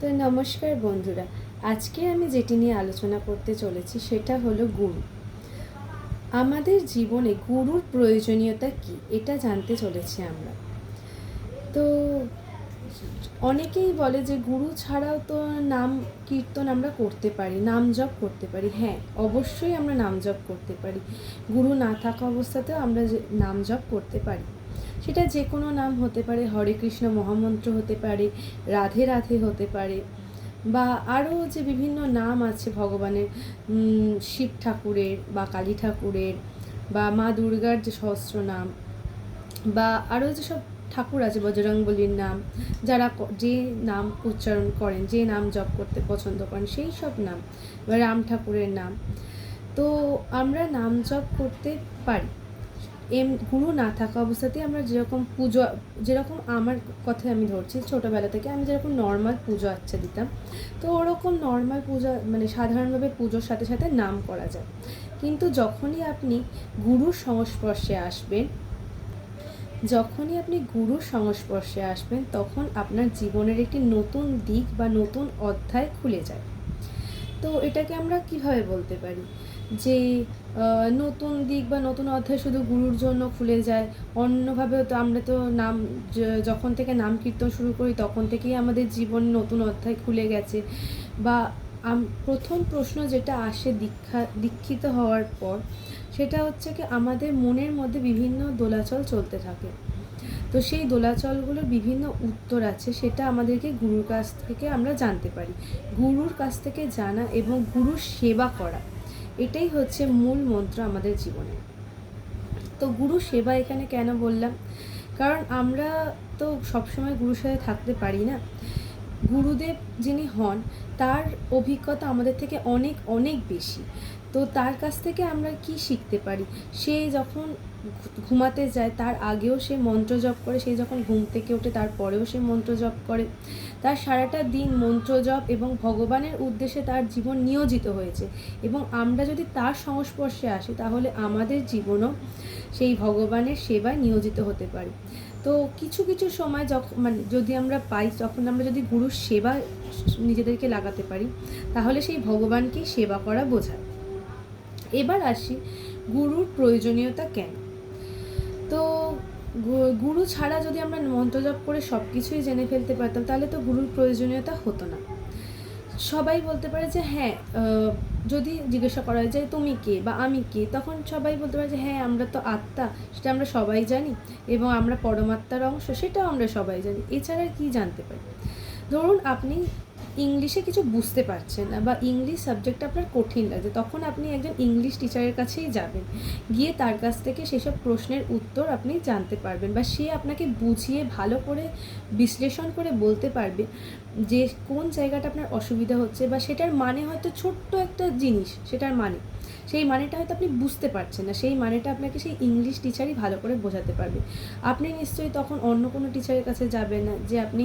তো নমস্কার বন্ধুরা, আজকে আমি যেটি নিয়ে আলোচনা করতে চলেছি সেটা হলো গুরু। আমাদের জীবনে গুরুর প্রয়োজনীয়তা কি এটা জানতে চলেছি আমরা। তো অনেকেই বলে যে গুরু ছাড়াও তো নাম কীর্তন আমরা করতে পারি, নাম জপ করতে পারি। হ্যাঁ, অবশ্যই আমরা নাম জপ করতে পারি। গুরু না থাকা অবস্থাতেও আমরা নাম জপ করতে পারি। সেটা যে কোনো নাম হতে পারে, হরে কৃষ্ণ মহামন্ত্র হতে পারে, রাধে রাধে হতে পারে, বা আরও যে বিভিন্ন নাম আছে ভগবানের, শিব ঠাকুরের বা কালী ঠাকুরের বা মা দুর্গার যে সহস্র নাম, বা আরও যেসব ঠাকুর আছে বজরংবলীর নাম, যারা যে নাম উচ্চারণ করেন, যে নাম জপ করতে পছন্দ করেন সেই সব নাম, বা রাম ঠাকুরের নাম। তো আমরা নাম জপ করতে পারি। গুরু না থাকা অবস্থাতেই আমরা যেরকম পুজো, যেরকম আমার কথায় আমি ধরছি, ছোটোবেলা থেকে আমি যেরকম নর্মাল পুজো আচ্ছা দিতাম, তো ওরকম নর্মাল পূজা মানে সাধারণভাবে পুজোর সাথে সাথে নাম করা যায়। কিন্তু যখনই আপনি গুরুর সংস্পর্শে আসবেন তখন আপনার জীবনের একটি নতুন দিক বা নতুন অধ্যায় খুলে যায়। তো এটাকে আমরা কিভাবে বলতে পারি যে নতুন দিক বা নতুন অধ্যায় শুধু গুরুর জন্য খুলে যায়, অন্যভাবেও তো আমরা তো নাম যখন থেকে নাম কীর্তন শুরু করি তখন থেকেই আমাদের জীবনে নতুন অধ্যায় খুলে গেছে। বা প্রথম প্রশ্ন যেটা আসে দীক্ষিত হওয়ার পর, সেটা হচ্ছে কি আমাদের মনের মধ্যে বিভিন্ন দোলাচল চলতে থাকে। তো সেই দোলাচলগুলোর বিভিন্ন উত্তর আছে, সেটা আমাদেরকে গুরুর কাছ থেকে আমরা জানতে পারি। গুরুর কাছ থেকে জানা এবং গুরুর সেবা করা, এটাই হচ্ছে মূল মন্ত্র আমাদের জীবনে। তো গুরু সেবা এখানে কেন বললাম? কারণ আমরা তো সবসময় গুরুর সাথে থাকতে পারি না। গুরুদেব যিনি হন তার অভিজ্ঞতা আমাদের থেকে অনেক অনেক বেশি। তো তার কাছ থেকে আমরা কি শিখতে পারি? সে যখন ঘুমাতে যায় তার আগেও সে মন্ত্র জপ করে, সে যখন ঘুম থেকে ওঠে তারপরেও সে মন্ত্র জপ করে। তার সারাটা দিন মন্ত্র জপ এবং ভগবানের উদ্দেশ্যে তার জীবন নিয়োজিত হয়েছে। এবং আমরা যদি তার সংস্পর্শে আসি তাহলে আমাদের জীবনও সেই ভগবানের সেবায় নিয়োজিত হতে পারি। তো কিছু কিছু সময় যখন যদি আমরা পাই, তখন আমরা যদি গুরুর সেবা নিজেদেরকে লাগাতে পারি তাহলে সেই ভগবানকেই সেবা করা বোঝায়। এবার আসি গুরুর প্রয়োজনীয়তা কেন। তো গুরু ছাড়া যদি আমরা মন্ত্রজপ করে সব কিছুই জেনে ফেলতে পারতাম তাহলে তো গুরুর প্রয়োজনীয়তা হতো না। সবাই বলতে পারে যে হ্যাঁ, যদি জিজ্ঞাসা করা হয় যে তুমি কে বা আমি কে, তখন সবাই বলতে পারে যে হ্যাঁ, আমরা তো আত্মা, সেটা আমরা সবাই জানি, এবং আমরা পরমাত্মার অংশ, সেটাও আমরা সবাই জানি। এছাড়া কি জানতে পারি? ধরুন আপনি ইংলিশে কিছু বুঝতে পারছেন না বা ইংলিশ সাবজেক্টটা আপনার কঠিন লাগছে, তখন আপনি একজন ইংলিশ টিচারের কাছেই যাবেন, গিয়ে তার কাছ থেকে সেসব প্রশ্নের উত্তর আপনি জানতে পারবেন, বা সে আপনাকে বুঝিয়ে ভালো করে বিশ্লেষণ করে বলতে পারবে যে কোন জায়গাটা আপনার অসুবিধা হচ্ছে, বা সেটার মানে হয়তো ছোট্ট একটা জিনিস, সেটার মানে সেই মানেটা হয়তো আপনি বুঝতে পারছেন না, সেই মানেটা আপনাকে সেই ইংলিশ টিচারই ভালো করে বোঝাতে পারবে। আপনি নিশ্চয়ই তখন অন্য কোনো টিচারের কাছে যাবেন না যে আপনি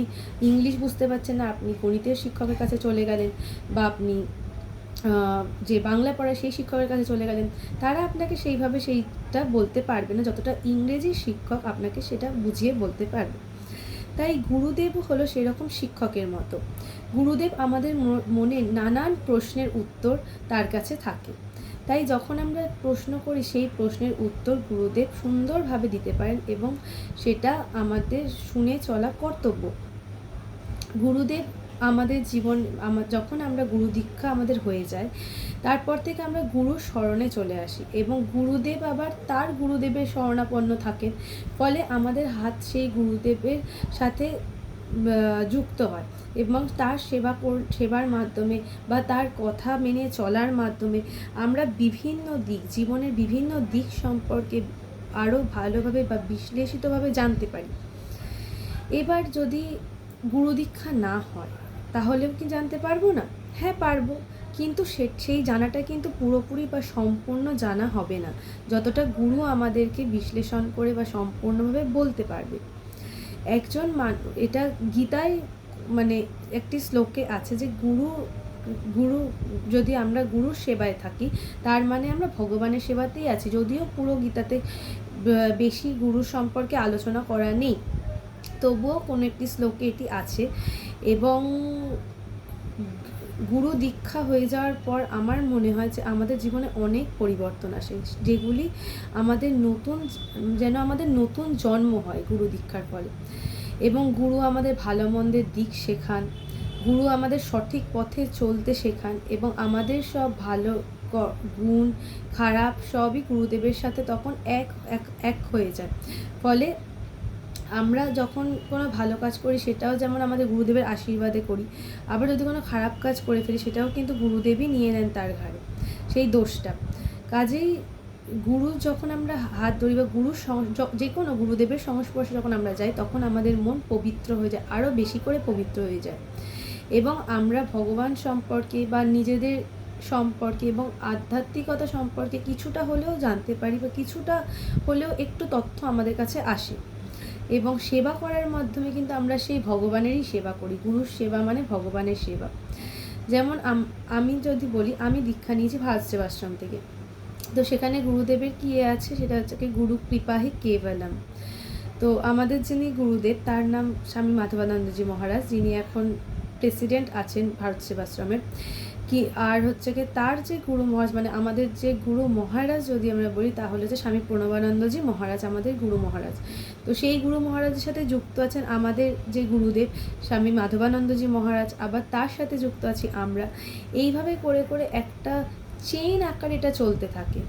ইংলিশ বুঝতে পারছেন না, আপনি গণিতের শিক্ষকের কাছে চলে গেলেন, বা আপনি যে বাংলা পড়ায় সেই শিক্ষকের কাছে চলে গেলেন। তারা আপনাকে সেইভাবে সেইটা বলতে পারবে না যতটা ইংরেজি শিক্ষক আপনাকে সেটা বুঝিয়ে বলতে পারবে। তাই গুরুদেব হলো সেরকম শিক্ষকের মতো। গুরুদেব আমাদের মনে নানান প্রশ্নের উত্তর তার কাছে থাকে। তাই যখন আমরা প্রশ্ন করি সেই প্রশ্নের উত্তর গুরুদেব সুন্দরভাবে দিতে পারেন, এবং সেটা আমাদের শুনে চলা কর্তব্য। গুরুদেব আমাদের জীবন, যখন আমরা গুরু দীক্ষা আমাদের হয়ে যায় তারপর থেকে আমরা গুরুর শরণে চলে আসি, এবং গুরুদেব আবার তার গুরুদেবের শরণাপন্ন থাকেন, ফলে আমাদের হাত সেই গুরুদেবের সাথে যুক্ত হয়, এবং তার সেবার মাধ্যমে বা তার কথা মেনে চলার মাধ্যমে আমরা বিভিন্ন দিক, জীবনের বিভিন্ন দিক সম্পর্কে আরও ভালোভাবে বা বিশ্লেষিতভাবে জানতে পারি। এবার যদি গুরু দীক্ষা না হয় তাহলেও কি জানতে পারবো না? হ্যাঁ, পারবো, কিন্তু সেই জানাটা কিন্তু পুরোপুরি বা সম্পূর্ণ জানা হবে না যতটা গুরু আমাদেরকে বিশ্লেষণ করে বা সম্পূর্ণভাবে বলতে পারবে। একজন এটা গীতায় একটি শ্লোকে আছে যে গুরু যদি আমরা গুরুর সেবায় থাকি তার মানে আমরা ভগবানের সেবাতেই আছি। যদিও পুরো গীতাতে বেশি গুরু সম্পর্কে আলোচনা করা নেই, তবুও কোনো একটি শ্লোকে এটি আছে। এবং গুরু দীক্ষা হয়ে যাওয়ার পর আমার মনে হয় যে আমাদের জীবনে অনেক পরিবর্তন আসে, যেগুলি আমাদের আমাদের নতুন জন্ম হয় গুরু দীক্ষার ফলে। এবং গুরু আমাদের ভালো মন্দের দিক শেখান, গুরু আমাদের সঠিক পথে চলতে শেখান, এবং আমাদের সব ভালো গুণ খারাপ সবই গুরুদেবের সাথে তখন এক এক এক হয়ে যায়। ফলে আমরা যখন কোনো ভালো কাজ করি সেটাও যেমন আমাদের গুরুদেবের আশীর্বাদে করি, আবার যদি কোনো খারাপ কাজ করে ফেলি সেটাও কিন্তু গুরুদেবই নিয়ে নেন তার ঘাড়ে সেই দোষটা। কাজেই গুরু যখন আমরা হাত ধরি বা যে কোনো গুরুদেবের সংস্পর্শে যখন আমরা যাই, তখন আমাদের মন পবিত্র হয়ে যায়, আরও বেশি করে পবিত্র হয়ে যায়, এবং আমরা ভগবান সম্পর্কে বা নিজেদের সম্পর্কে এবং আধ্যাত্মিকতা সম্পর্কে কিছুটা হলেও জানতে পারি, বা কিছুটা হলেও একটু তথ্য আমাদের কাছে আসে। এবং সেবা করার মাধ্যমে কিন্তু আমরা সেই ভগবানেরই সেবা করি। গুরুর সেবা মানে ভগবানের সেবা। যেমন আমি যদি বলি, আমি দীক্ষা নিয়েছি ভারত সেবাশ্রম থেকে। তো সেখানে গুরুদেবের কী আছে, সেটা হচ্ছে কি গুরু কৃপাহি কেবলম। তো আমাদের যিনি গুরুদেব তার নাম স্বামী মাধবানন্দজি মহারাজ, যিনি এখন প্রেসিডেন্ট আছেন ভারত সেবাশ্রমের। কি আর হচ্ছে কি তার যে গুরু মহারাজ, মানে আমাদের যে গুরু মহারাজ যদি আমরা বলি, তাহলে যে স্বামী প্রণবানন্দজি মহারাজ আমাদের গুরু মহারাজ। তো সেই গুরু মহারাজের সাথে যুক্ত আছেন আমাদের যে গুরুদেব স্বামী মাধবানন্দজি মহারাজ, আবার তার সাথে যুক্ত আছি আমরা। এইভাবে করে করে একটা চেইন আকারে এটা চলতে থাকে।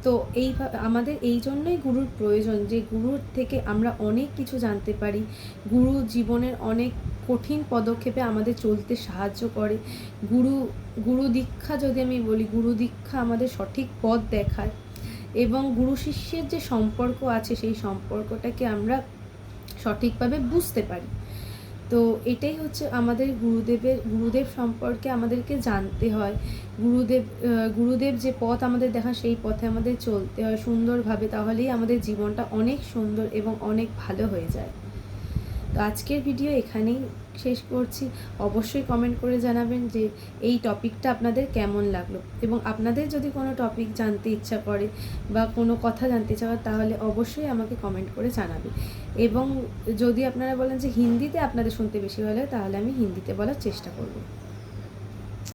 তো আমাদের এই জন্যই গুরুর প্রয়োজন, যে গুরুর থেকে আমরা অনেক কিছু জানতে পারি। গুরু জীবনের অনেক কঠিন পদক্ষেপে আমাদের চলতে সাহায্য করে। গুরু দীক্ষা যদি আমি বলি, গুরু দীক্ষা আমাদের সঠিক পথ দেখায়, এবং গুরু শিষ্যের যে সম্পর্ক আছে সেই সম্পর্কটাকে আমরা সঠিকভাবে বুঝতে পারি। তো এটাই হচ্ছে আমাদের গুরুদেব সম্পর্কে আমাদেরকে জানতে হয়। গুরুদেব যে পথ আমাদের দেখান সেই পথে আমাদের চলতে হয় সুন্দরভাবে, তাহলেই আমাদের জীবনটা অনেক সুন্দর এবং অনেক ভালো হয়ে যায়। তো আজকের ভিডিও এখানেই শেষ করছি। অবশ্যই কমেন্ট করে জানাবেন যে এই টপিকটা আপনাদের কেমন লাগলো, এবং আপনাদের যদি কোনো টপিক জানতে ইচ্ছা করে বা কোনো কথা জানতে ইচ্ছা করে, তাহলে অবশ্যই আমাকে কমেন্ট করে জানাবেন। এবং যদি আপনারা বলেন যে হিন্দিতে আপনাদের শুনতে বেশি ভালো হয়, তাহলে আমি হিন্দিতে বলার চেষ্টা করব।